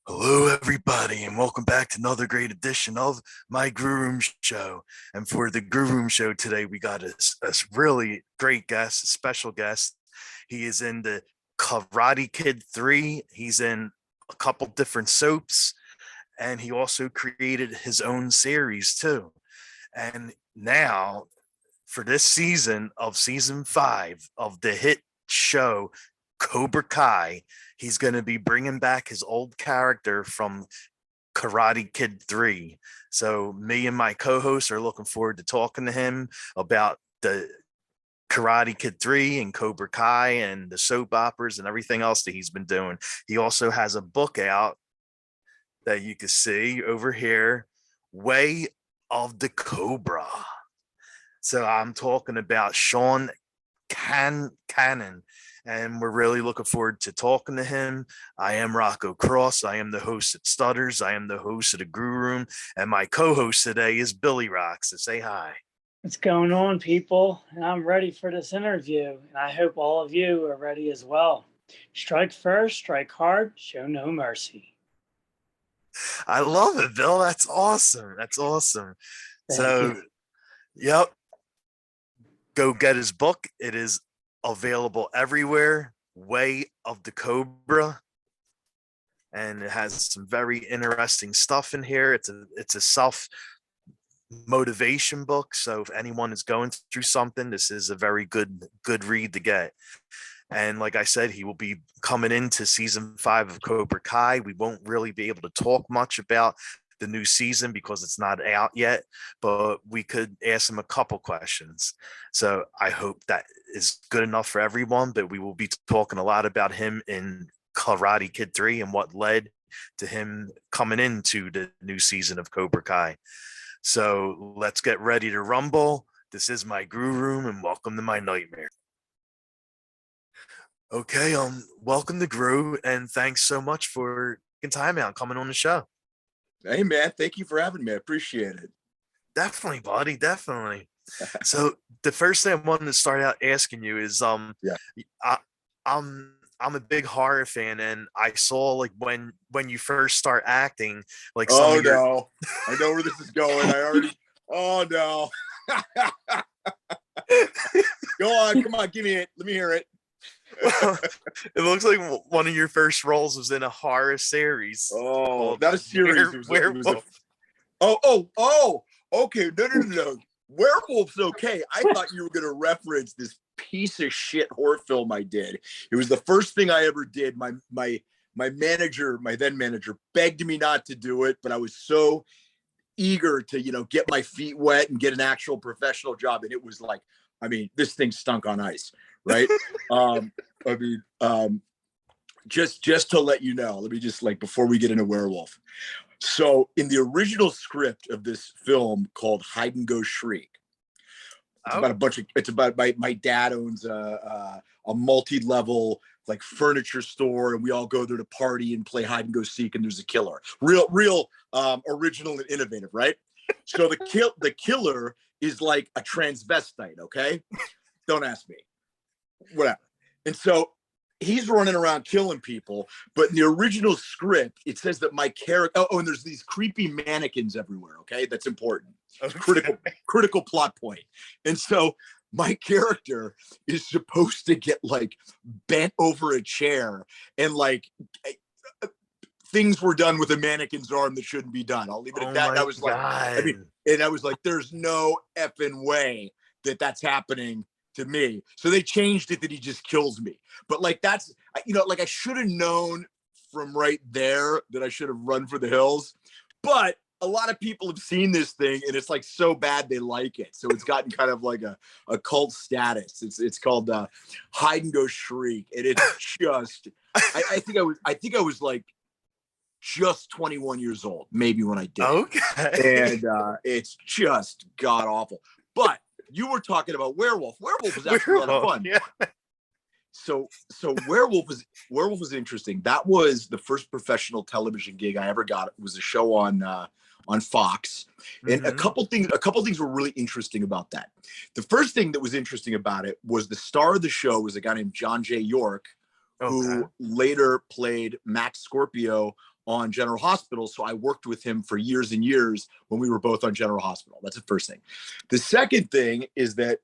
Hello, everybody, and welcome back to another great edition of my Grue Rume Show. And for the Grue Rume Show today, we got a really great guest, a special guest. He is in the Karate Kid 3. He's in a couple different soaps, and he also created his own series too. And now, for this season of season 5 of the hit show Cobra Kai, he's going to be bringing back his old character from Karate Kid 3. So me and my co-hosts are looking forward to talking to him about the Karate Kid 3 and Cobra Kai and the soap operas and everything else that he's been doing. He also has a book out that you can see over here, Way of the Cobra. So I'm talking about Sean Kanan, and we're really looking forward to talking to him. I am Rocco Cross. I am the host at Stutters. I am the host of the Grue Room, and my co-host today is Billy Rock. So say hi. What's going on, people? And I'm ready for this interview, and I hope all of you are ready as well. Strike first, strike hard, show no mercy. I love it, Bill. That's awesome. That's awesome. Thank you. Yep. Go get his book. It is available everywhere. Way of the Cobra, and it has some very interesting stuff in here. It's a self motivation book. So if anyone is going through something, this is a very good read to get. And like I said, he will be coming into season 5 of Cobra Kai. We won't really be able to talk much about the new season because it's not out yet, but we could ask him a couple questions. So I hope that is good enough for everyone, but we will be talking a lot about him in Karate Kid 3 and what led to him coming into the new season of Cobra Kai. So let's get ready to rumble. This is my Grue Room, and welcome to my nightmare. Okay, welcome to Grue, and thanks so much for taking time out coming on the show. Hey man, thank you for having me. I appreciate it. Definitely, buddy, definitely. So the first thing I wanted to start out asking you is, I'm a big horror fan, and I saw like when you first start acting, like I know where this is going. Oh no. Go on, come on, give me it. Let me hear it. Well, it looks like one of your first roles was in a horror series. Oh, not a series. Okay. No. Werewolf's okay. I thought you were going to reference this piece of shit horror film I did. It was the first thing I ever did. My then manager, begged me not to do it, but I was so eager to, get my feet wet and get an actual professional job. And it was like, this thing stunk on ice, right? Just to let you know, let me just before we get into Werewolf. So in the original script of this film called Hide and Go Shriek, it's about my dad owns a multi-level furniture store, and we all go there to party and play hide and go seek, and there's a killer. Real original and innovative, right? So the killer is like a transvestite, okay? Don't ask me. Whatever. And so he's running around killing people, but in the original script, it says that my character, and there's these creepy mannequins everywhere, okay? That's important. Okay. Critical plot point. And so my character is supposed to get bent over a chair, and things were done with a mannequin's arm that shouldn't be done. I'll leave it at that. And I was there's no effing way that that's happening to me. So they changed it that he just kills me. But that's, I should have known from right there that I should have run for the hills. But a lot of people have seen this thing, and it's so bad they like it. So it's gotten kind of like a cult status. It's called Hide and Go Shriek. And it's just, I think I was just 21 years old, maybe, when I did. Okay. And it's just god awful. But you were talking about Werewolf. Werewolf was actually a lot of fun. Yeah. So Werewolf was interesting. That was the first professional television gig I ever got. It was a show on Fox. And a couple things were really interesting about that. The first thing that was interesting about it was the star of the show was a guy named John J. York, who later played Max Scorpio on General Hospital. So I worked with him for years and years when we were both on General Hospital. That's the first thing. The second thing is that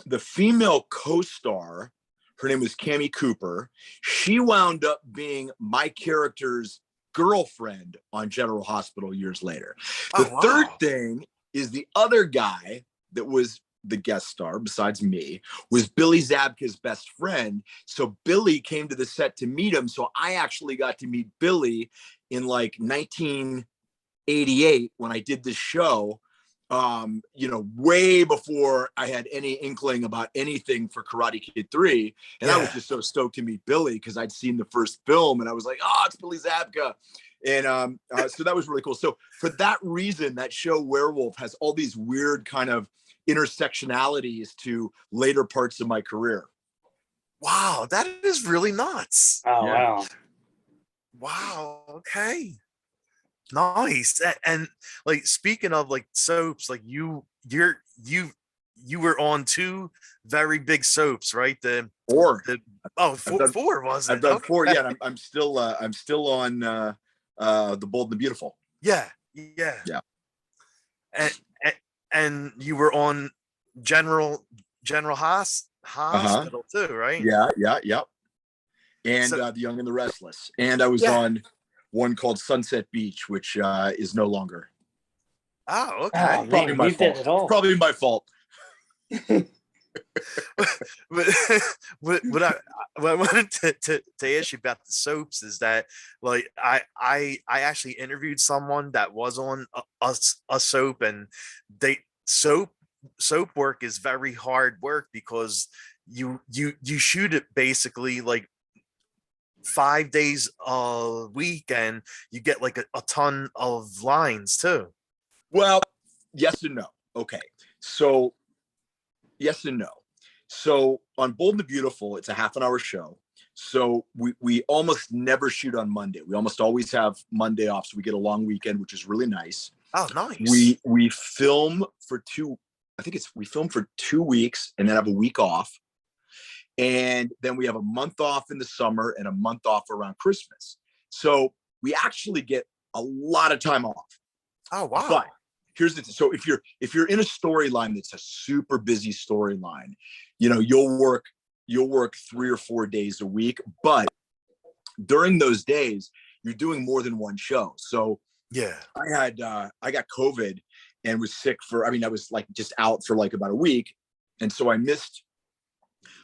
the female co-star, her name was Cammie Cooper. She wound up being my character's girlfriend on General Hospital years later. The third thing is the other guy that was the guest star besides me was Billy Zabka's best friend. So Billy came to the set to meet him. So I actually got to meet Billy in like 1988 when I did this show, way before I had any inkling about anything for Karate Kid 3. And I was just so stoked to meet Billy because I'd seen the first film and I was like, oh, it's Billy Zabka. And so that was really cool. So for that reason, that show Werewolf has all these weird kind of intersectionalities to later parts of my career. Wow, that is really nuts. Oh, wow. Wow. Okay. Nice. And like, speaking of like soaps, like you were on 2 very big soaps, right? Four, four was it? I've done 4. Yeah. And I'm still on The Bold and the Beautiful. Yeah. And you were on General Hospital too, right? Yeah. And The Young and the Restless. And I was on one called Sunset Beach, which is no longer. Oh, okay. Oh, probably my fault. Probably my fault. but what I wanted to ask you about the soaps is that, like, I actually interviewed someone that was on a soap, and soap work is very hard work because you shoot it basically like 5 days a week, and you get like a ton of lines too. Well, yes and no. Okay, so yes and no. So on Bold and the Beautiful, it's a half-an-hour show. So we almost never shoot on Monday. We almost always have Monday off, so we get a long weekend, which is really nice. Oh, nice. We film for 2. We film for 2 weeks and then have a week off. And then we have a month off in the summer and a month off around Christmas. So we actually get a lot of time off. Oh, wow. But here's the thing. So if you're in a storyline that's a super busy storyline, you'll work 3 or 4 days a week. But during those days, you're doing more than one show. So yeah, I got COVID and was sick I was like just out for like about a week. And so I missed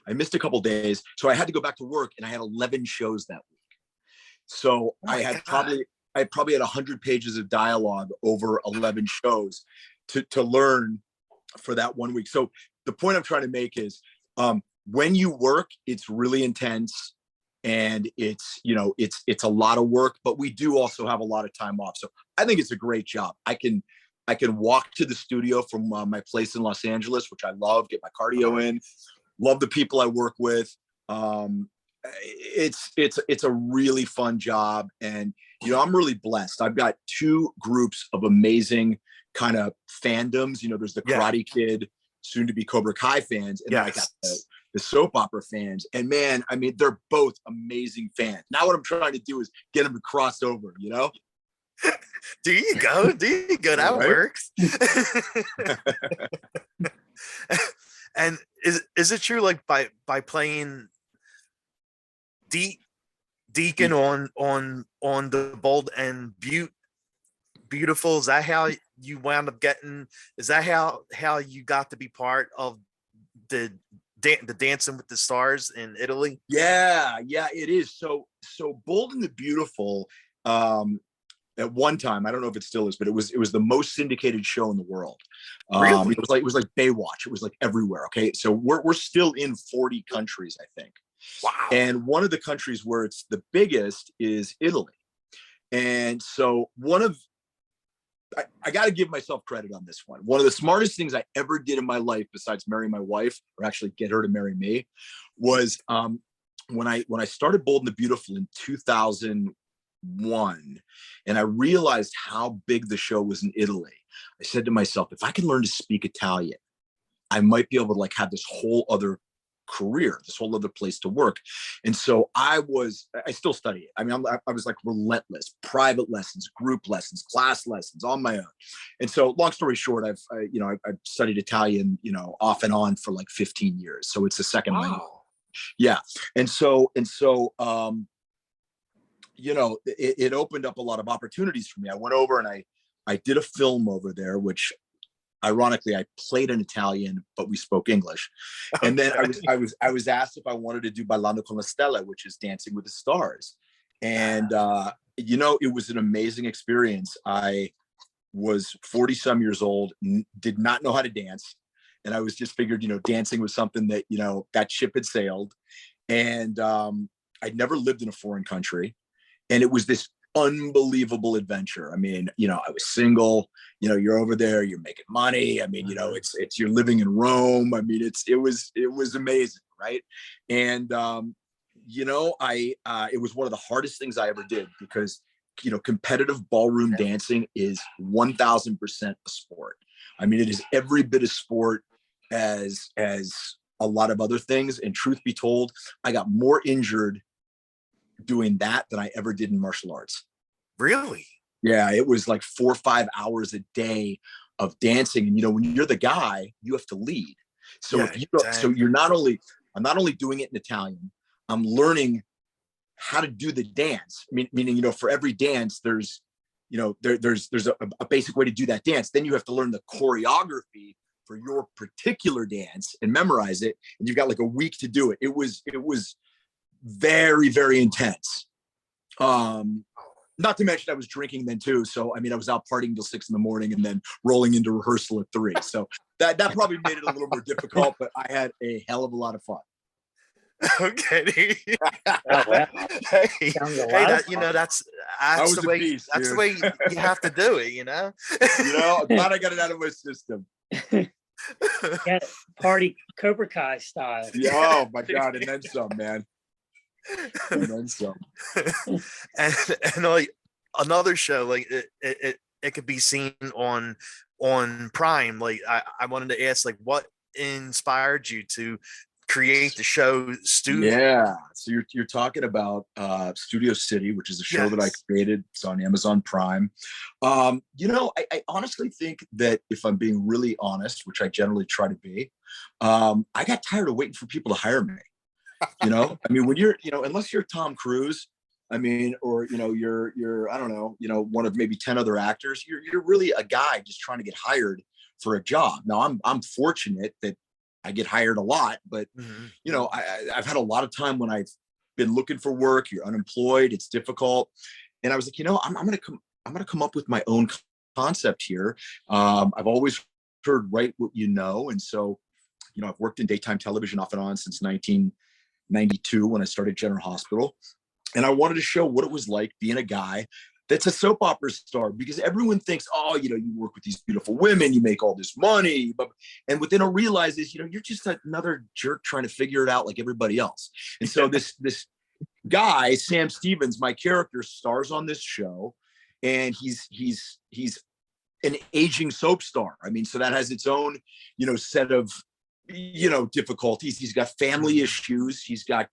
a couple days. So I had to go back to work, and I had 11 shows that week. So I probably had 100 pages of dialogue over 11 shows to learn for that 1 week. So the point I'm trying to make is when you work, it's really intense, and it's a lot of work, but we do also have a lot of time off. So I think it's a great job. I can walk to the studio from my place in Los Angeles, which I love, get my cardio in. Love the people I work with. It's a really fun job. And, I'm really blessed. I've got 2 groups of amazing kind of fandoms. There's the Karate Kid, soon to be Cobra Kai fans. And I got the soap opera fans. And man, I mean, they're both amazing fans. Now what I'm trying to do is get them to cross over, Do you go? That works. And is it true, like by playing Deacon on the Bold and Beautiful, is that how you wound up getting? Is that how you got to be part of the Dancing with the Stars in Italy? Yeah, it is. So Bold and the Beautiful. At one time, I don't know if it still is, but it was the most syndicated show in the world. Really? It was like Baywatch. It was like everywhere. Okay, so we're still in 40 countries, I think. Wow. And one of the countries where it's the biggest is Italy. And so I got to give myself credit on this one. One of the smartest things I ever did in my life, besides marry my wife, or actually get her to marry me, was when I started Bold and the Beautiful in 2001, and I realized how big the show was in Italy. I said to myself, if I can learn to speak Italian, I might be able to like have this whole other career, this whole other place to work. And so I still study it. I mean, I was like relentless, private lessons, group lessons, class lessons on my own. And so long story short, I've studied Italian, off and on for like 15 years. So it's a second language. Yeah. And so, it opened up a lot of opportunities for me. I went over and I did a film over there, which ironically I played in Italian, but we spoke English. Okay. And then I was asked if I wanted to do Ballando con le Stelle, which is Dancing with the Stars. And, it was an amazing experience. I was 40 some years old, did not know how to dance. And I was just figured, dancing was something that, that ship had sailed. And I'd never lived in a foreign country. And it was this unbelievable adventure. I mean, I was single, you're over there, you're making money. I mean, it's you're living in Rome. I mean, it was amazing. Right. And, it was one of the hardest things I ever did because, competitive ballroom dancing is 1000% a sport. I mean, it is every bit of sport as a lot of other things. And truth be told, I got more injured doing that than I ever did in martial arts. Really? Yeah, it was like 4 or 5 hours a day of dancing. And when you're the guy, you have to lead. So I'm not only doing it in Italian, I'm learning how to do the dance. Meaning, for every dance, there's a basic way to do that dance. Then you have to learn the choreography for your particular dance and memorize it. And you've got like a week to do it. It was very, very intense. Not to mention I was drinking then too. So, I was out partying till 6 a.m. and then rolling into rehearsal at 3. So that probably made it a little more difficult, but I had a hell of a lot of fun. Okay. Oh, wow. Hey, that's the way. Beast, that's the way you have to do it. I'm glad I got it out of my system. Yeah, party Cobra Kai style. Yeah, oh my God, and then some, man. And then some. and like another show, like it could be seen on Prime. Like I wanted to ask, like, what inspired you to create the show Studio? Yeah, so you're talking about Studio City, which is a show that I created. It's on Amazon Prime. I honestly think that if I'm being really honest, which I generally try to be, I got tired of waiting for people to hire me. When you're, unless you're Tom Cruise, or you're I don't know, one of maybe 10 other actors, you're really a guy just trying to get hired for a job. Now I'm fortunate that I get hired a lot, but I've had a lot of time when I've been looking for work. You're unemployed, it's difficult, and I was like, I'm gonna come up with my own concept here. I've always heard write what you know, and so I've worked in daytime television off and on since 1992 when I started General Hospital, and I wanted to show what it was like being a guy that's a soap opera star, because everyone thinks, you work with these beautiful women, you make all this money, and what they don't realize is, you're just another jerk trying to figure it out like everybody else. And so this guy, Sam Stevens, my character, stars on this show, and he's an aging soap star. So that has its own, set of, difficulties. He's got family issues. He's got,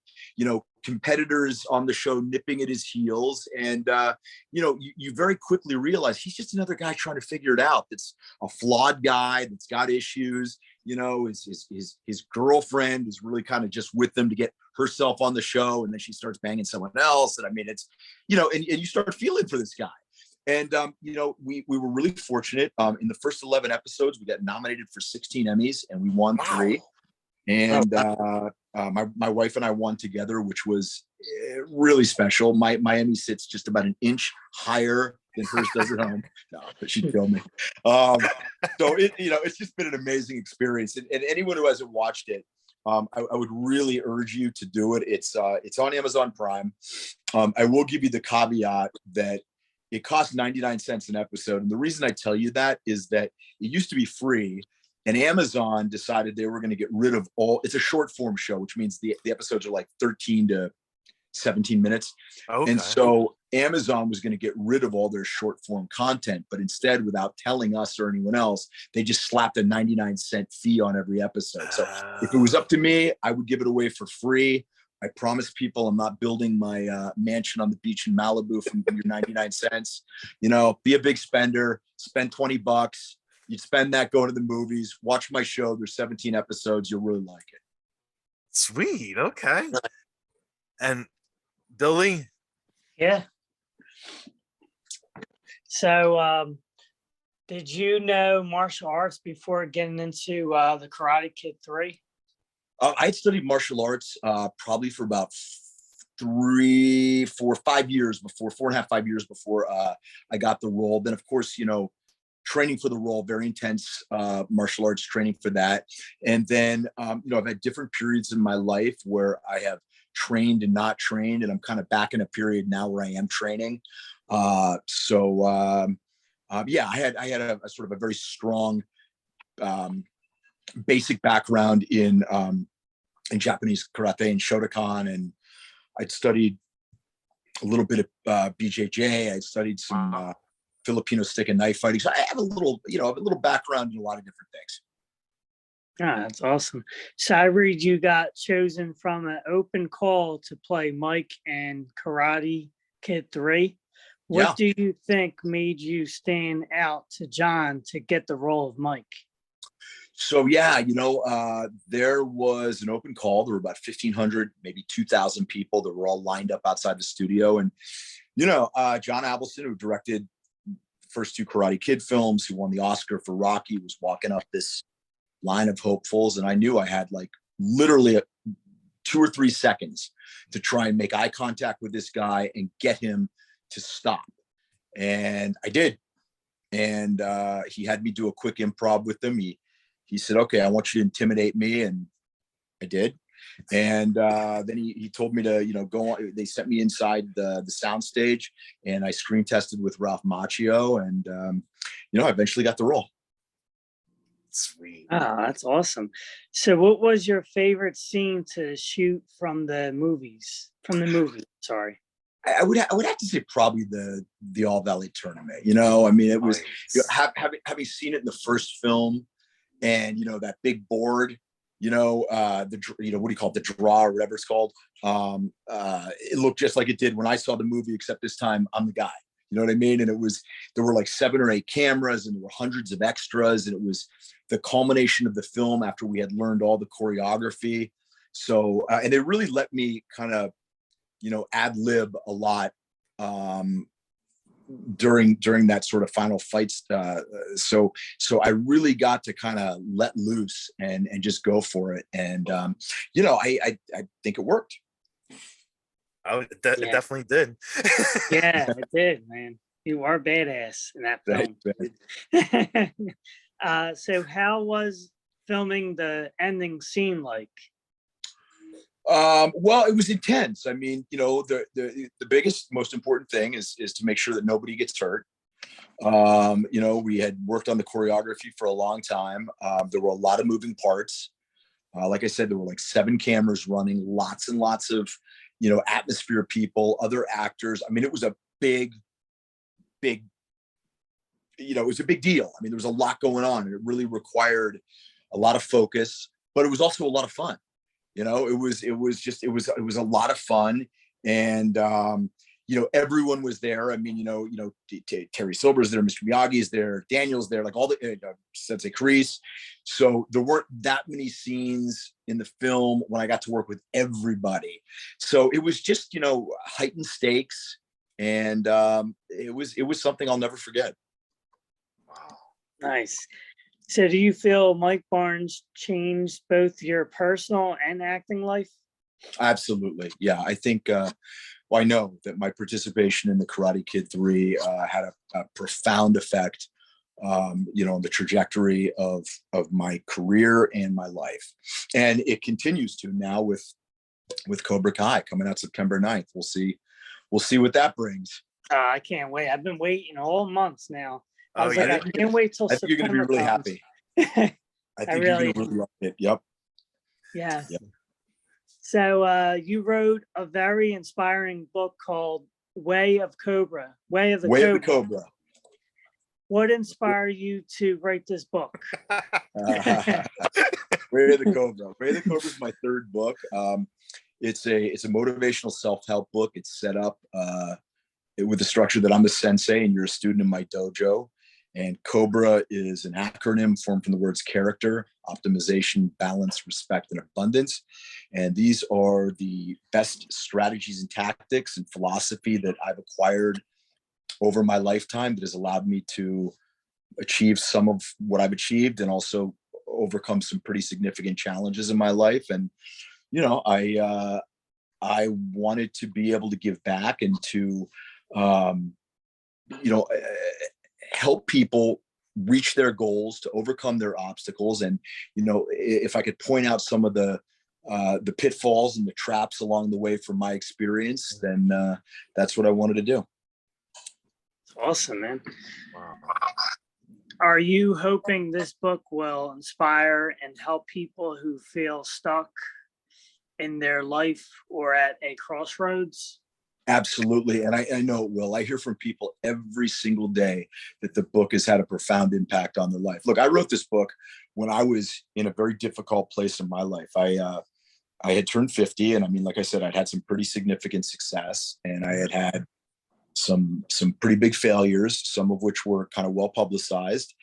competitors on the show nipping at his heels. And, you very quickly realize he's just another guy trying to figure it out. That's a flawed guy that's got issues. His girlfriend is really kind of just with them to get herself on the show. And then she starts banging someone else. And it's, and you start feeling for this guy. And, we were really fortunate. In the first 11 episodes, we got nominated for 16 Emmys and we won 3. And my wife and I won together, which was really special. My Emmy sits just about an inch higher than hers does at home. No, but she'd kill me. So it's just been an amazing experience. And anyone who hasn't watched it, I would really urge you to do it. It's on Amazon Prime. I will give you the caveat that it costs 99 cents an episode. And the reason I tell you that is that it used to be free, and Amazon decided they were going to get rid of it's a short form show, which means the episodes are like 13 to 17 minutes. Okay. And so Amazon was going to get rid of all their short form content, but instead, without telling us or anyone else, they just slapped a 99-cent fee on every episode. So if it was up to me, I would give it away for free. I promise people I'm not building my mansion on the beach in Malibu from your 99 cents. You know, be a big spender, spend $20. You'd spend that going to the movies, watch my show. There's 17 episodes. You'll really like it. Sweet. Okay. And Billy? Yeah. So, did you know martial arts before getting into the Karate Kid 3? I studied martial arts probably for about 3, 4, 5 years before, 4.5, 5 years before I got the role. Then, of course, you know, training for the role, very intense martial arts training for that. And then, you know, I've had different periods in my life where I have trained and not trained, and I'm kind of back in a period now where I am training. Yeah, I had a sort of a very strong basic background in Japanese karate and Shotokan, and I'd studied a little bit of BJJ. I studied some Filipino stick and knife fighting. So I have a little background in a lot of different things. Ah, that's awesome. So I read you got chosen from an open call to play Mike in Karate Kid 3. What do you think made you stand out to John to get the role of Mike? So, yeah, you know, there was an open call. There were about 1,500, maybe 2,000 people that were all lined up outside the studio. And, you know, John Avildsen, who directed the first 2 Karate Kid films, who won the Oscar for Rocky, was walking up this line of hopefuls. And I knew I had like literally 2 or 3 seconds to try and make eye contact with this guy and get him to stop. And I did. And he had me do a quick improv with him. He said, okay, I want you to intimidate me. And I did. And then he told me to, you know, go on. They sent me inside the sound stage, and I screen tested with Ralph Macchio, and, you know, I eventually got the role. Sweet. Oh, that's awesome. So what was your favorite scene to shoot from the movie, sorry. I would have to say probably the All Valley tournament. You know, I mean, it was, you know, having seen it in the first film, and, you know, that big board, you know, what do you call it, the draw or whatever it's called. It looked just like it did when I saw the movie, except this time I'm the guy. You know what I mean? And there were like 7 or 8 cameras, and there were hundreds of extras, and it was the culmination of the film after we had learned all the choreography. So, and they really let me kind of, you know, ad lib a lot during that sort of final fights. So I really got to kind of let loose and just go for it. And, you know, I think it worked. Oh, it definitely did. Yeah, it did, man. You are badass in that film. So how was filming the ending scene like? Well, it was intense. I mean, you know, the biggest, most important thing is to make sure that nobody gets hurt. You know, we had worked on the choreography for a long time. There were a lot of moving parts. Like I said, there were like 7 cameras running, lots and lots of, you know, atmosphere people, other actors. I mean, it was a big, you know, it was a big deal. I mean, there was a lot going on, and it really required a lot of focus, but it was also a lot of fun. You know, it was a lot of fun. And, you know, everyone was there. I mean, you know, Terry Silver's there, Mr. Miyagi's there, Daniel's there, like all the Sensei Kreese. So there weren't that many scenes in the film when I got to work with everybody. So it was just, you know, heightened stakes, and it was something I'll never forget. Wow. Nice. So do you feel Mike Barnes changed both your personal and acting life? Absolutely. Yeah. I think, well, I know that my participation in the Karate Kid 3 had a profound effect, you know, on the trajectory of my career and my life. And it continues to now with Cobra Kai coming out September 9th. We'll see what that brings. I can't wait. I've been waiting all months now. I was yeah. like, I can't wait till September. I think you're going to be really happy. I think you're going to really love it. Yep. Yeah. Yep. So you wrote a very inspiring book called Way of Cobra. Way of the Way Cobra. of the Cobra. What inspired you to write this book? Way of the Cobra. Way of the Cobra is my third book. It's a motivational self-help book. It's set up with the structure that I'm a sensei and you're a student in my dojo. And Cobra is an acronym formed from the words character, optimization, balance, respect, and abundance. And these are the best strategies and tactics and philosophy that I've acquired over my lifetime that has allowed me to achieve some of what I've achieved and also overcome some pretty significant challenges in my life. And, you know, I wanted to be able to give back and to, you know, help people reach their goals, to overcome their obstacles. And, you know, if I could point out some of the pitfalls and the traps along the way from my experience, then that's what I wanted to do. Awesome, man. Wow. Are you hoping this book will inspire and help people who feel stuck in their life or at a crossroads? Absolutely. And I know it will. I hear from people every single day that the book has had a profound impact on their life. Look, I wrote this book when I was in a very difficult place in my life. I had turned 50, and I mean, like I said, I'd had some pretty significant success, and I had some pretty big failures, some of which were kind of well publicized.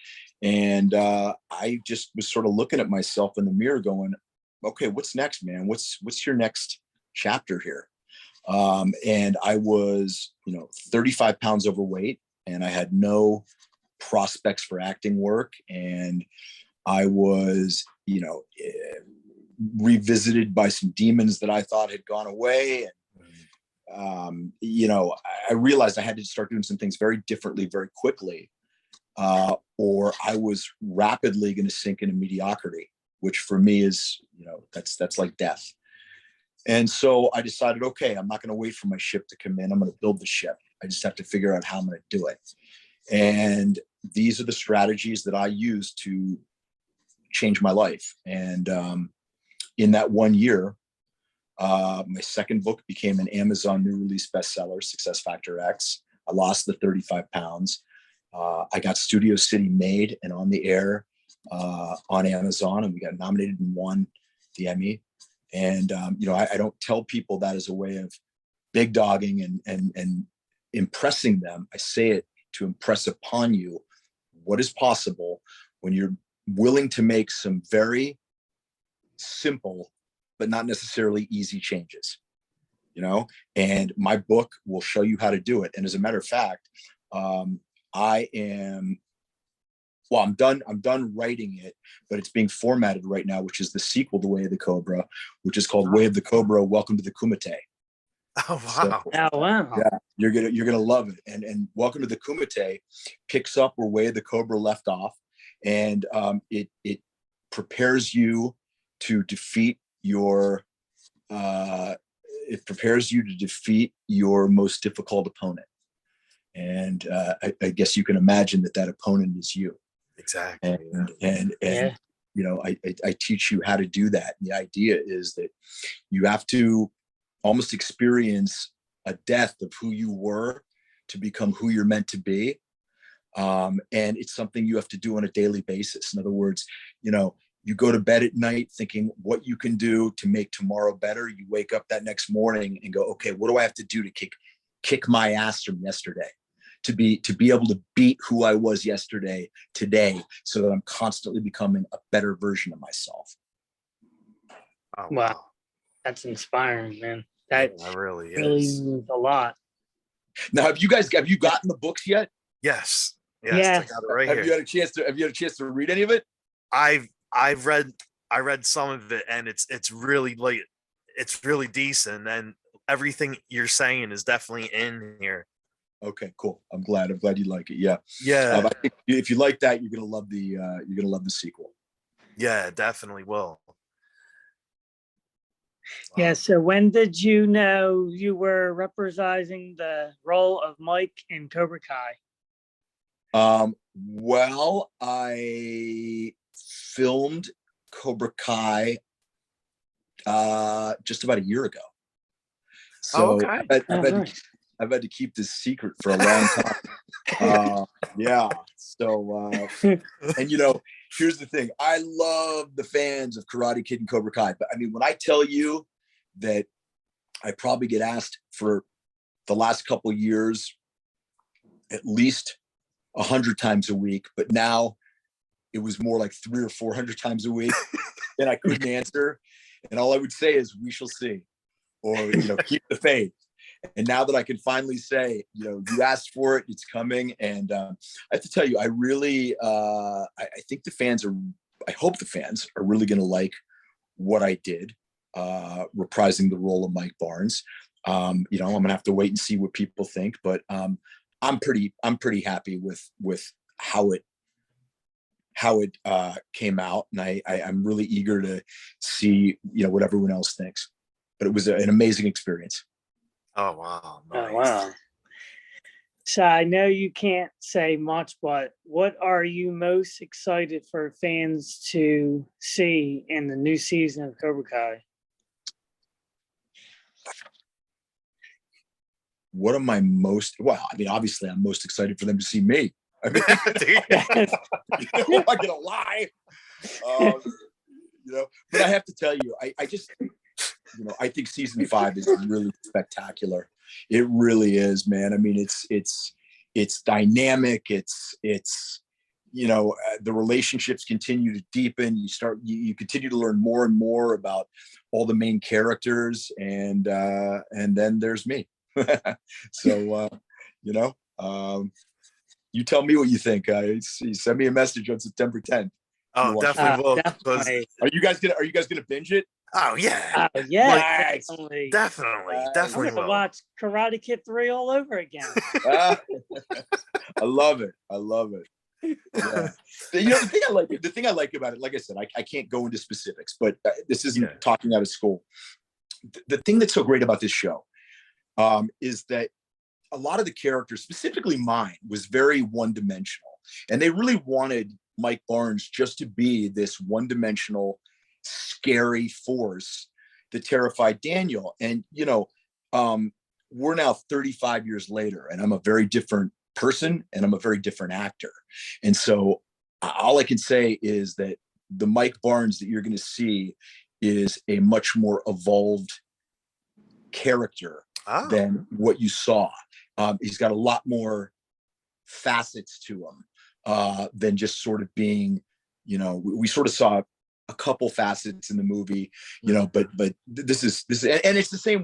And I just was sort of looking at myself in the mirror going, okay, what's next, man? What's your next chapter here? And I was, 35 pounds overweight, and I had no prospects for acting work. And I was, revisited by some demons that I thought had gone away. And, I realized I had to start doing some things very differently, very quickly, or I was rapidly going to sink into mediocrity, which for me is, that's like death. And so I decided, okay, I'm not going to wait for my ship to come in. I'm going to build the ship. I just have to figure out how I'm going to do it. And these are the strategies that I use to change my life. And in that 1 year, my second book became an Amazon new release bestseller, Success Factor X. I lost the 35 pounds. I got Studio City made and on the air on Amazon, and we got nominated and won the Emmy. And, I don't tell people that as a way of big dogging and impressing them. I say it to impress upon you what is possible when you're willing to make some very simple, but not necessarily easy changes, and my book will show you how to do it. And as a matter of fact, I'm done writing it, but it's being formatted right now, which is the sequel to Way of the Cobra, which is called Way of the Cobra, Welcome to the Kumite. Oh, wow. So, oh, wow. Yeah, you're gonna love it. And Welcome to the Kumite picks up where Way of the Cobra left off. And it prepares you to defeat your most difficult opponent. And I guess you can imagine that opponent is you. Exactly. And I teach you how to do that. And the idea is that you have to almost experience a death of who you were to become who you're meant to be. And it's something you have to do on a daily basis. In other words, you go to bed at night thinking what you can do to make tomorrow better. You wake up that next morning and go, okay, what do I have to do to kick my ass from yesterday? To be able to beat who I was yesterday today, so that I'm constantly becoming a better version of myself. Oh, wow. That's inspiring, man. That really means a lot. Now, have you gotten the books yet? Yes. Yes. I got it right have here. You had a chance to read any of it? I read some of it, and it's really really decent, and everything you're saying is definitely in here. Okay, cool. I'm glad you like it. Yeah. Yeah. I think if you like that, you're gonna love the sequel. Yeah, definitely will. Yeah. So when did you know you were reprising the role of Mike in Cobra Kai? Well, I filmed Cobra Kai just about a year ago. So okay. I've had to keep this secret for a long time. Yeah. So, and here's the thing. I love the fans of Karate Kid and Cobra Kai. But I mean, when I tell you that I probably get asked for the last couple of years, at least 100 times a week, but now it was more like 300 or 400 times a week, and I couldn't answer. And all I would say is, we shall see, or, keep the faith. And now that I can finally say, you asked for it, it's coming. And I have to tell you, I really, I think I hope the fans are really going to like what I did, reprising the role of Mike Barnes. I'm going to have to wait and see what people think, but I'm pretty happy with how it came out. And I'm really eager to see, what everyone else thinks, but it was an amazing experience. Oh, wow. Nice. Oh, wow. So I know you can't say much, but what are you most excited for fans to see in the new season of Cobra Kai? What am I obviously I'm most excited for them to see me. I mean, I'm not going to lie. But I have to tell you, I just, I think season 5 is really spectacular. It really is, man. I mean, it's dynamic. It's the relationships continue to deepen. You continue to learn more and more about all the main characters, and then there's me. So, you tell me what you think. Send me a message on September 10th. Oh, definitely will. Definitely. Are you guys gonna binge it? Oh yeah. Yeah. Nice. Definitely. I'm gonna watch Karate Kid 3 all over again. I love it. Yeah. The thing I like about it, like I said, I can't go into specifics, but this isn't talking out of school. The thing that's so great about this show is that a lot of the characters, specifically mine, was very one-dimensional, and they really wanted Mike Barnes just to be this one-dimensional, scary force that terrified Daniel. And we're now 35 years later, and I'm a very different person, and I'm a very different actor. And so all I can say is that the Mike Barnes that you're going to see is a much more evolved character than what you saw. He's got a lot more facets to him than just sort of being, we sort of saw a couple facets in the movie, but this is, and it's the same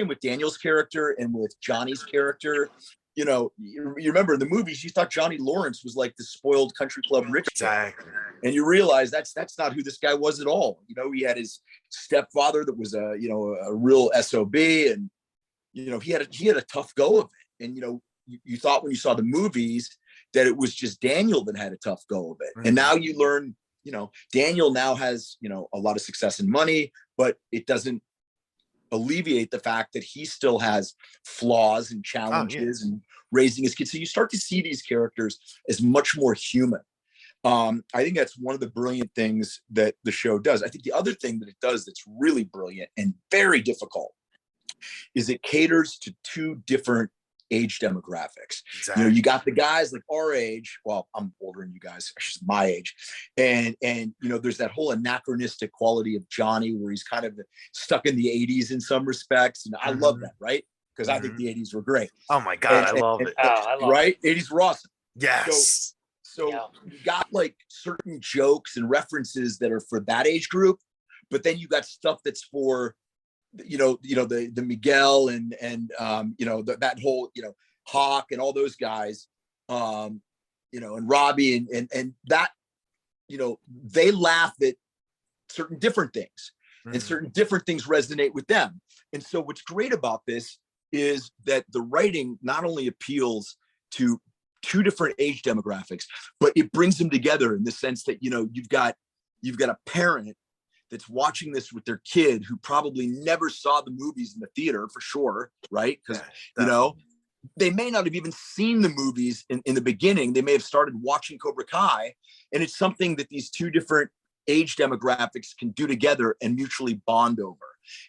with Daniel's character and with Johnny's character. You remember in the movies, you thought Johnny Lawrence was like the spoiled country club rich guy. Exactly. And you realize that's not who this guy was at all. He had his stepfather that was a real SOB, and he had a tough go of it. And you thought when you saw the movies that it was just Daniel that had a tough go of it. Mm-hmm. And now you learn, Daniel now has, a lot of success and money, but it doesn't alleviate the fact that he still has flaws and challenges and raising his kids. So you start to see these characters as much more human. I think that's one of the brilliant things that the show does. I think the other thing that it does that's really brilliant and very difficult is it caters to two different age demographics. Exactly. You got the guys like our age. Well, I'm older than you guys, she's my age. And there's that whole anachronistic quality of Johnny where he's kind of stuck in the 80s in some respects. And I love that, right? Because I think the 80s were great. Oh my God, I love it. Right? 80s were awesome. Yes. So you got like certain jokes and references that are for that age group, but then you got stuff that's for the Miguel and that whole Hawk and all those guys, and Robbie and that they laugh at certain different things, and certain different things resonate with them. And so what's great about this is that the writing not only appeals to two different age demographics, but it brings them together in the sense that you've got a parent that's watching this with their kid who probably never saw the movies in the theater for sure, right? Because they may not have even seen the movies in the beginning. They may have started watching Cobra Kai, and it's something that these two different age demographics can do together and mutually bond over.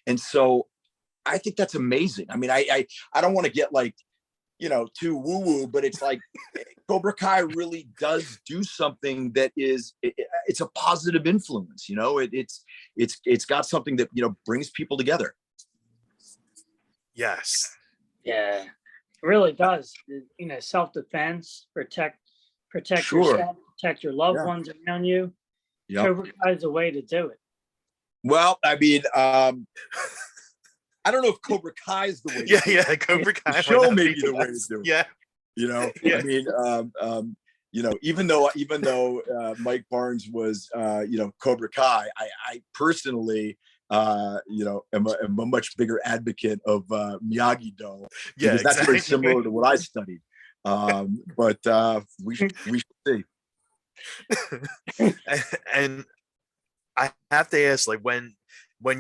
And so I think that's amazing. I mean, I don't want to get like, you know, too woo woo, but it's like Cobra Kai really does do something that is, it's a positive influence. You know, it's got something that, you know, brings people together. Yes. Yeah, it really does. You know, self-defense, protect Sure. yourself, protect your loved Yeah. ones around you. Yep. Cobra Kai is a way to do it. Well, I mean, I don't know if Cobra Kai is the way. Yeah, to do yeah. it. Cobra Kai. The show might not may be be the way to best. do it. Yeah. You know, Yeah. I mean, you know, even though Mike Barnes was, you know, Cobra Kai, I personally, you know, am a much bigger advocate of Miyagi Do, Yeah, because that's very exactly. similar to what I studied. But we should see. And I have to ask, like, when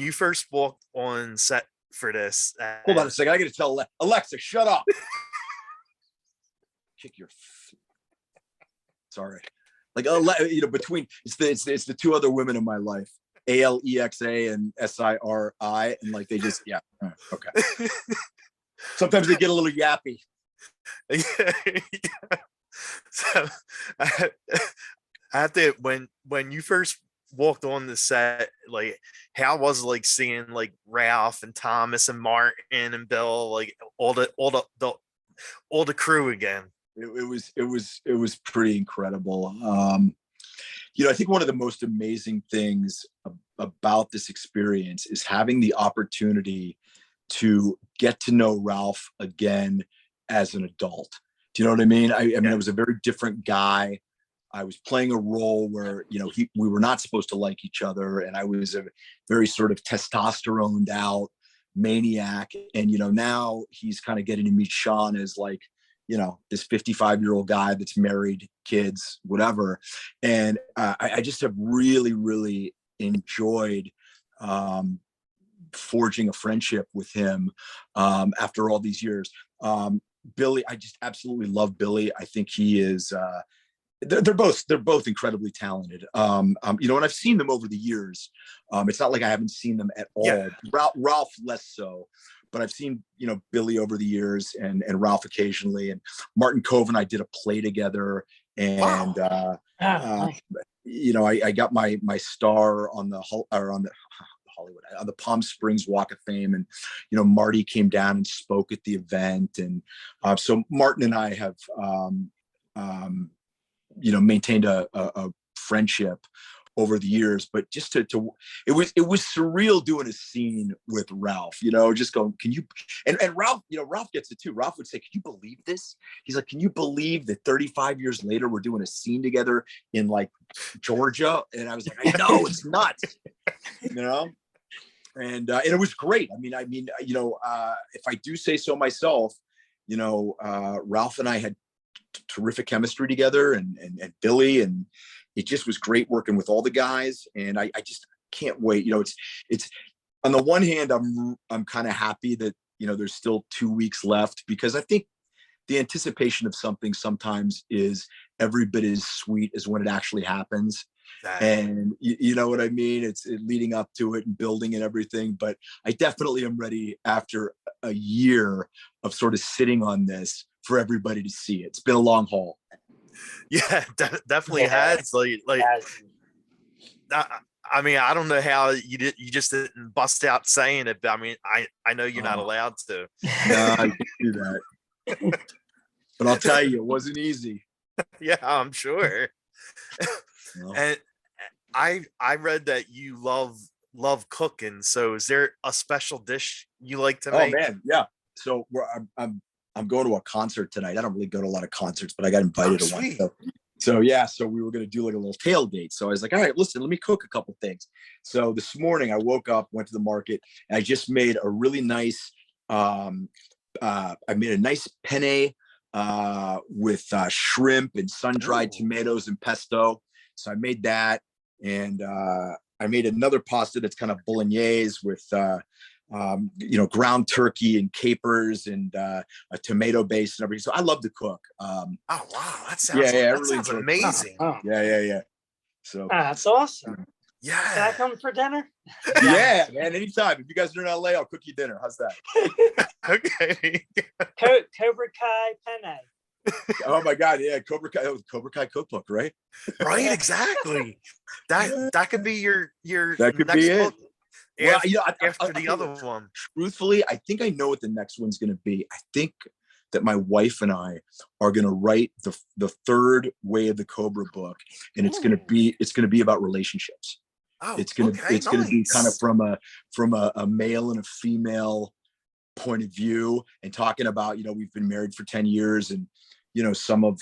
you first walked on set for this, Hold on a second. I got to tell Alexa, shut up. Kick your. Sorry. Like, you know, between it's the two other women in my life, Alexa and Siri, and like they just okay. Sometimes they get a little yappy. Yeah. So I have to, when you first walked on the set, like, how was it, like, seeing like Ralph and Thomas and Martin and Bill, like all the crew again? It was pretty incredible. You know, I think one of the most amazing things about this experience is having the opportunity to get to know Ralph again as an adult. Do you know what I mean? I mean, I was a very different guy. I was playing a role where, you know, we were not supposed to like each other. And I was a very sort of testosteroned out maniac. And, you know, now he's kind of getting to meet Sean as like, you know, this 55-year-old guy that's married, kids, whatever. And I just have really, really enjoyed forging a friendship with him after all these years. Billy, I just absolutely love Billy. I think he is, they're both incredibly talented. You know, and I've seen them over the years. It's not like I haven't seen them at all. Yeah. Ralph less so, but I've seen, you know, Billy over the years and Ralph occasionally. And Martin Cove and I did a play together. And Nice. you know, I got my star on the Hollywood, on the Palm Springs Walk of Fame, and you know, Marty came down and spoke at the event, and so Martin and I have you know, maintained a friendship over the years. But just it was surreal doing a scene with Ralph, you know, just going, can you, and Ralph, you know, Ralph gets it too. Ralph would say, can you believe this? He's like, can you believe that 35 years later we're doing a scene together in like Georgia? And I was like, I know, it's nuts, you know. And it was great. I mean, you know, if I do say so myself, you know, Ralph and I had terrific chemistry together, and Billy, and it just was great working with all the guys. And I just can't wait. You know, it's on the one hand, I'm kind of happy that, you know, there's still 2 weeks left, because I think the anticipation of something sometimes is every bit as sweet as when it actually happens. And you know what I mean? It's leading up to it and building and everything. But I definitely am ready after a year of sort of sitting on this for everybody to see it. It's been a long haul. Yeah, definitely has. Like I mean, I don't know how you just didn't bust out saying it, but I mean, I know you're not allowed to. No, I can't do that. But I'll tell you, it wasn't easy. Yeah, I'm sure. Well, And I read that you love cooking. So is there a special dish you like to make? oh man, yeah. So I'm going to a concert tonight. I don't really go to a lot of concerts, but I got invited to one. Sweet. So yeah, so we were going to do like a little tailgate. So I was like, all right, listen, let me cook a couple things. So this morning I woke up, went to the market, and I just made a really nice, I made a nice penne with shrimp and sun-dried tomatoes and pesto. So I made that. And I made another pasta that's kind of bolognese with, you know, ground turkey and capers and a tomato base and everything. So I love to cook. Oh wow, that sounds I that really sounds enjoy amazing. Oh, Yeah. So that's awesome. Yeah. Can I come for dinner? Yeah, man. Anytime. If you guys are in LA, I'll cook you dinner. How's that? Okay. Cobra Kai penne. Oh my God, yeah, Cobra Kai. That was Cobra Kai cookbook, right? Right, exactly. That could be your That could next be it. book. Well, After the other one. Truthfully, I think I know what the next one's going to be. I think that my wife and I are going to write the third Way of the Cobra book, and it's going to be about relationships. Oh, It's going to be kind of from a male and a female point of view, and talking about, we've been married for 10 years, and some of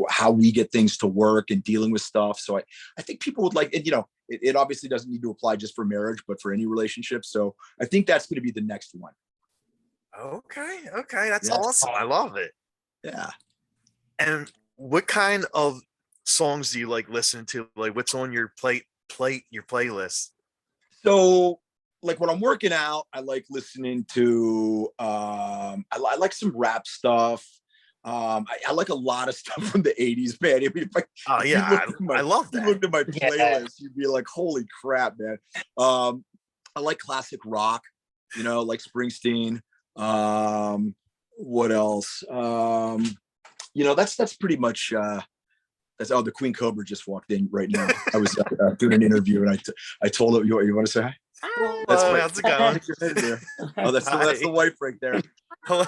how we get things to work and dealing with stuff. So I think people would like it. It obviously doesn't need to apply just for marriage, but for any relationship. So I think that's going to be the next one. Okay, that's awesome. I love it. Yeah. And what kind of songs do you like listening to? Like, what's on your playlist? So, like, when I'm working out, I like listening to I like some rap stuff. I like a lot of stuff from the 80s, man. I mean, I love that. If you looked at my playlist, you'd be like, holy crap, man. I like classic rock, like Springsteen. What else? That's pretty much the Queen Cobra just walked in right now. I was doing an interview, and I told her, you want to say hi? Hello, how's it going? Oh, that's the wife right there. Hello.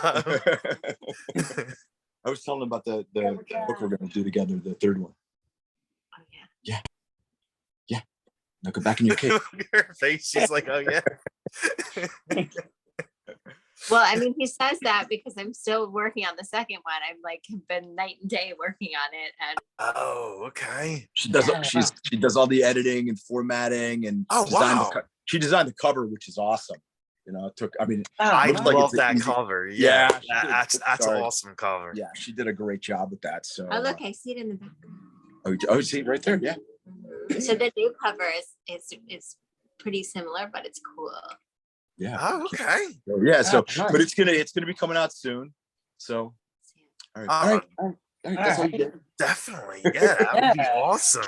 I was telling them about the book we're going to do together, the third one. Oh yeah. Yeah. Now go back in your cave. Her face, she's like, oh yeah. Well, I mean, he says that because I'm still working on the second one. I'm like been night and day working on it, and oh, okay. She does all the editing and formatting, and she designed the cover, which is awesome. I love that cover. Yeah, that's an awesome cover. Yeah, she did a great job with that. So look, I see it in the background. Oh, see it right there. Yeah. So the new cover is pretty similar, but it's cool. Yeah. Oh, okay. Yeah. So, but it's gonna be coming out soon. So, all right. That's all you get. Definitely. Yeah, that would be awesome.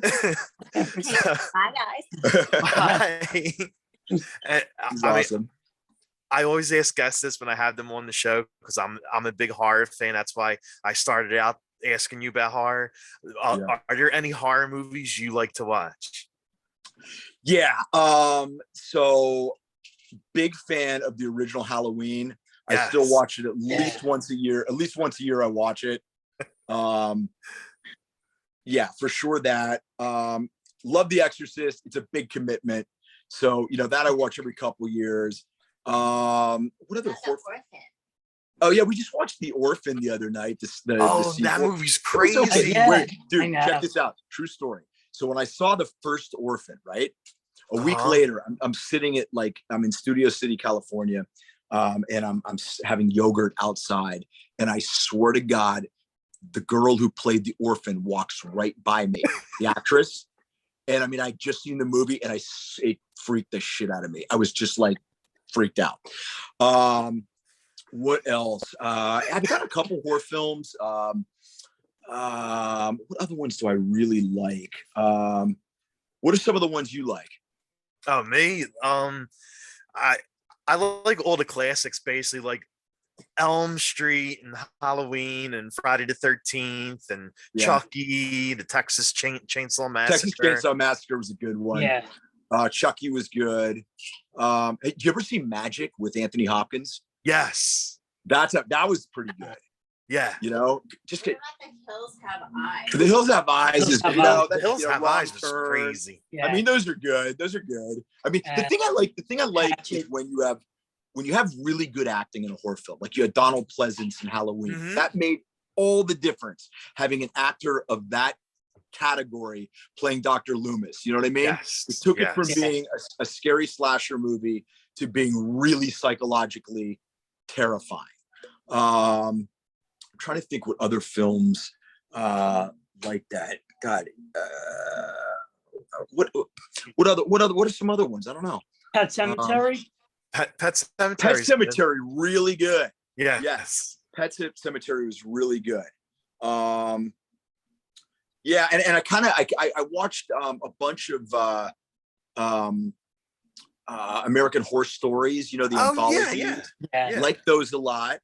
Bye, guys. Bye. Awesome. I always ask guests this when I have them on the show, because I'm a big horror fan. That's why I started out asking you about horror. Are there any horror movies you like to watch? Yeah. So big fan of the original Halloween. Yes. I still watch it at least once a year. At least once a year I watch it. Yeah, for sure that. Love The Exorcist. It's a big commitment. So, that I watch every couple years. What other horror? Oh yeah, we just watched The Orphan the other night. That movie's crazy. Okay. Yeah. Dude, check this out. True story. So when I saw the first Orphan, right? A week later, I'm sitting at I'm in Studio City, California, and I'm having yogurt outside, and I swear to God, the girl who played the orphan walks right by me, the actress. And I mean, I just seen the movie, and it freaked the shit out of me. I was just like freaked out. What else? I've got a couple horror films. What other ones do I really like? What are some of the ones you like? Oh, me? I like all the classics, basically, like Elm Street and Halloween and Friday the 13th and Chucky, the Texas Chainsaw Massacre. Texas Chainsaw Massacre was a good one. Yeah. Chucky was good. Did you ever see Magic with Anthony Hopkins? Yes. That was pretty good. Yeah. Just get. The Hills Have Eyes. The Hills Have Eyes is The Hills Have Eyes was crazy. Yeah. I mean, those are good. I mean, the thing I like is when you have really good acting in a horror film, like you had Donald Pleasance in Halloween. Mm-hmm. That made all the difference, having an actor of that category playing Dr. Loomis. You know what I mean? Yes. It took it from being a scary slasher movie to being really psychologically terrifying. I'm trying to think what other films like that. God, what are some other ones? I don't know. Pet Cemetery. Pet Cemetery. Pet Cemetery, really good. Yeah. Yes. Pet Cemetery was really good. Yeah, and I kind of I watched a bunch of American Horror Stories, you know, the anthologies. Yeah. Like those a lot.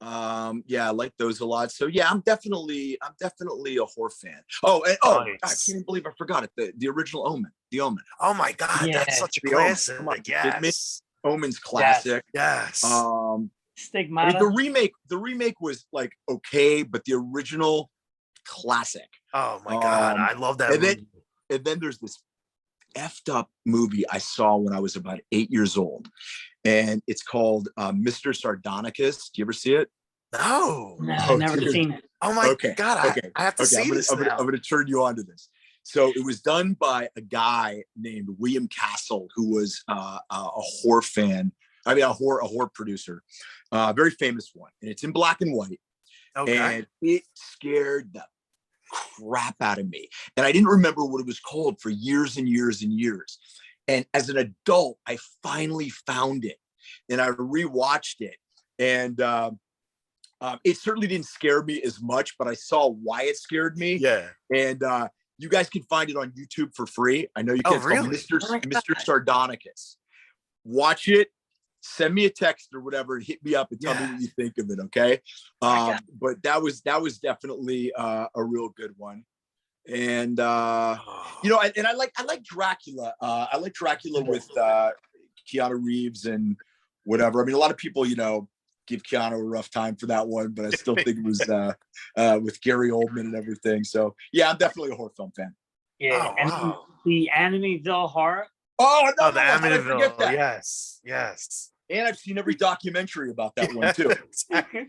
Yeah, I like those a lot. So yeah, I'm definitely a horror fan. Oh, and I Nice. can't believe I forgot it. The original Omen, The Omen. Oh my God, Yeah. that's such a The Omen. classic. Come on, you kidding me? Yes. Omen's classic. Yes. I mean, Stigmata. the remake was like okay, but the original classic. Oh my God, I love that and movie. then there's this effed up movie I saw when I was about 8 years old, and it's called Mr. Sardonicus. Do you ever see it? No. No, Oh, I've never dude. seen it. Oh my Okay, God, okay, I have to see this now. I'm gonna turn you on to this. So it was done by a guy named William Castle, who was a horror fan. I mean, a horror producer, very famous one, and it's in black and white. Okay. And it scared the crap out of me. And I didn't remember what it was called for years and years and years. And as an adult, I finally found it, and I rewatched it, and it certainly didn't scare me as much, but I saw why it scared me. Yeah. And you guys can find it on YouTube for free. I know you can. Oh, really? Mr. Sardonicus. Watch it. Send me a text or whatever and hit me up and tell me what you think of it. Okay. But that was definitely a real good one. And you know, and I like Dracula. I like Dracula with Keanu Reeves and whatever. I mean, a lot of people, you know, give Keanu a rough time for that one, but I still think it was with Gary Oldman and everything. So yeah, I'm definitely a horror film fan. Yeah. Oh, And wow. the Amityville Horror. Oh no, Oh, the how did I Amityville. forget that? Yes. And I've seen every documentary about that one too. Exactly.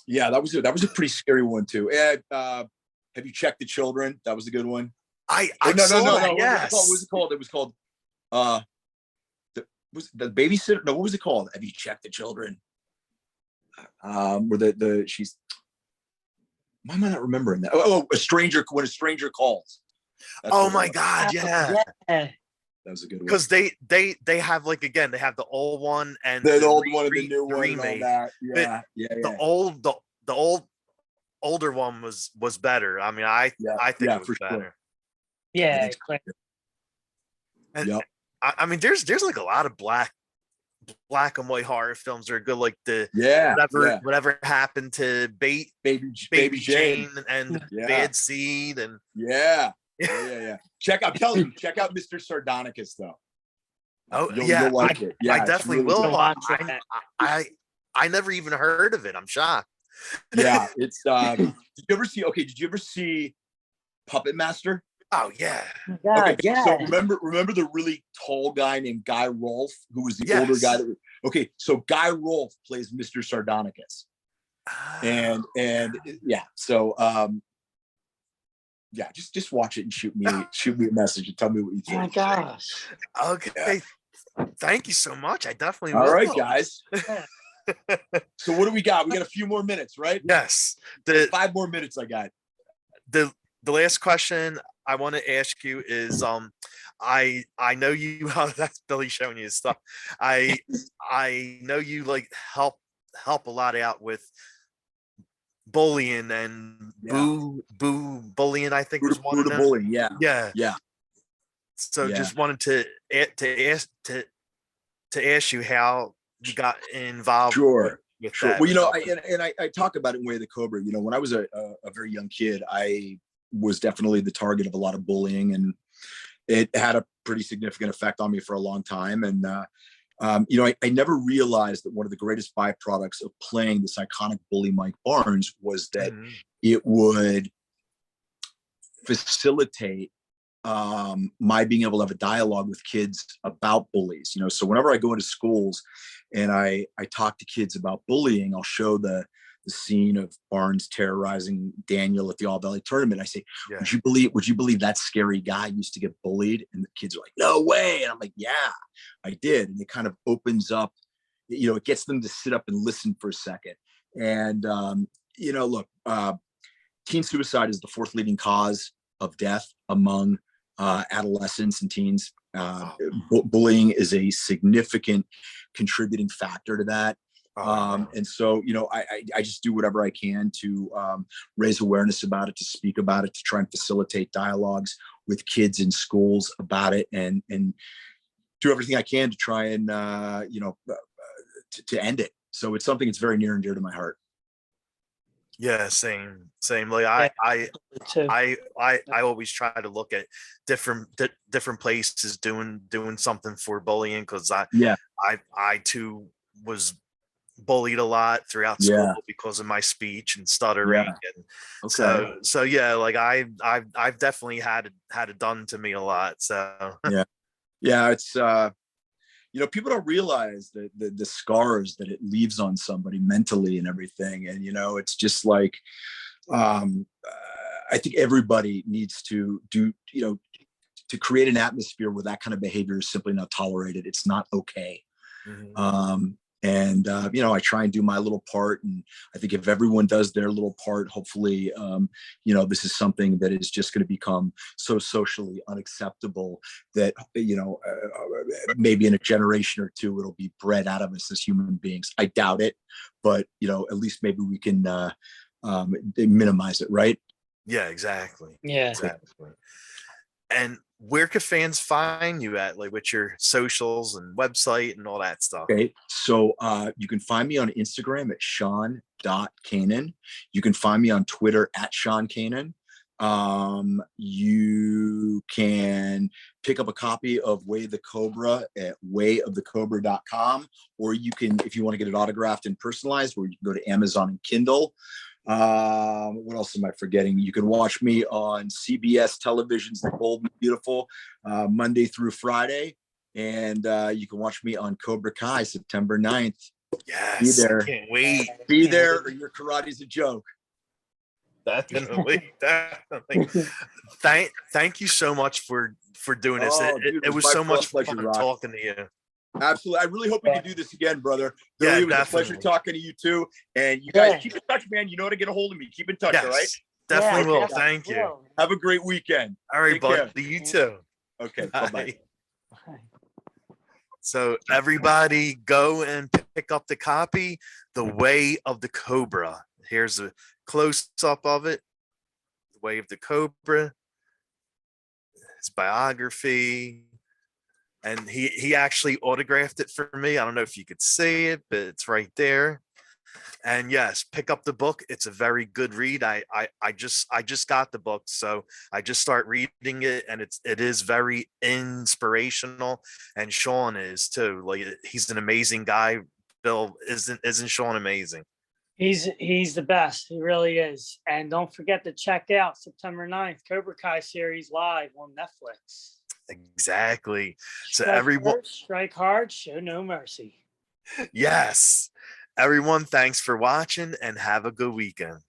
Yeah, that was a pretty scary one too. And have you checked the children? That was a good one. I No. saw that. What Yes. was it called? It was called was the babysitter? No, what was it called? Have you checked the children? Where she's, why am I not remembering that? Oh, when a stranger calls. That's Oh what it my was. God, yeah. Yeah. That was a good one. Because they have, like, again, they have the old one and The old re- one and re- the new one and all remake. that. But Yeah. The older one was better. I mean, I think it was for better. sure. Yeah. And Yep. I mean, there's like a lot of black and white horror films that are good, like the Yeah. whatever happened to Baby Jane Jane. and Yeah. Bad Seed and Yeah. I'm telling you, check out Mr. Sardonicus though. You'll like it. Yeah, I it's definitely really will. good. Watch that. I never even heard of it. I'm shocked. Yeah, it's did you ever see Puppet Master? Oh yeah. God, Okay, so remember the really tall guy named Guy Rolfe, who was the older guy okay, so Guy Rolfe plays Mr. Sardonicus. And yeah, so yeah, just watch it and shoot me a message and tell me what you oh my think. gosh. Okay. Thank you so much. I definitely will. All right, guys. So what do we got? We got a few more minutes, right? Yes. 5 more minutes I got. The last question I want to ask you is I know you that's Billy showing you his stuff. I know you like help a lot out with bullying and boo bullying, I think was one of them. Bullying, yeah. Yeah. So just wanted to ask you how you got involved Sure. with Sure. that. Well, you know, I talk about it in Way of the Cobra. You know, when I was a very young kid, I was definitely the target of a lot of bullying, and it had a pretty significant effect on me for a long time. And you know, I never realized that one of the greatest byproducts of playing this iconic bully Mike Barnes was that it would facilitate my being able to have a dialogue with kids about bullies. You know, so whenever I go into schools and I talk to kids about bullying, I'll show the scene of Barnes terrorizing Daniel at the All Valley tournament. I say, would you believe that scary guy used to get bullied? And the kids are like, no way. And I'm like, yeah, I did. And it kind of opens up, you know, it gets them to sit up and listen for a second. And, you know, look, teen suicide is the 4th leading cause of death among adolescents and teens. Bullying is a significant contributing factor to that. And so, I just do whatever I can to raise awareness about it, to speak about it, to try and facilitate dialogues with kids in schools about it, and do everything I can to try and, to end it. So it's something that's very near and dear to my heart. Yeah, same. Like I always try to look at different places doing something for bullying, because I too was bullied a lot throughout school because of my speech and stuttering. And so yeah, like I've definitely had it done to me a lot. So it's people don't realize the scars that it leaves on somebody mentally and everything. And it's just like I think everybody needs to do to create an atmosphere where that kind of behavior is simply not tolerated. It's not okay. And I try and do my little part, and I think if everyone does their little part, hopefully this is something that is just going to become so socially unacceptable that maybe in a generation or two it'll be bred out of us as human beings. I doubt it, but at least maybe we can minimize it, right? Yeah, exactly. Yeah, exactly. And where could fans find you at, like with your socials and website and all that stuff? Okay, so you can find me on Instagram at sean.kanan. You can find me on Twitter at Sean Kanan. You can pick up a copy of Way of the Cobra at wayofthecobra.com, or you can, if you want to get it autographed and personalized, where you can go to Amazon and Kindle. What else am I forgetting? You can watch me on CBS Television's The Bold and Beautiful, Monday through Friday. And you can watch me on Cobra Kai September 9th. Yes, be there. I can't wait. Be there, or your karate's a joke. Definitely. Thank you so much for doing this. It was so much fun talking to you. Absolutely. I really hope we can do this again, brother. It was a pleasure talking to you too. And you guys keep in touch, man. You know how to get a hold of me. Keep in touch, all right? Definitely will. Thank you. Have a great weekend. All right, buddy. You too. Okay. Bye-bye. So everybody go and pick up the copy, The Way of the Cobra. Here's a close-up of it. The Way of the Cobra. His biography. And he actually autographed it for me. I don't know if you could see it, but it's right there. And yes, pick up the book. It's a very good read. I just got the book, so I just start reading it, and it is very inspirational. And Sean is too. Like, he's an amazing guy. Bill, isn't Sean amazing? He's the best. He really is. And don't forget to check out September 9th, Cobra Kai series live on Netflix. Exactly. So strike hard, show no mercy. Yes. Everyone, thanks for watching and have a good weekend.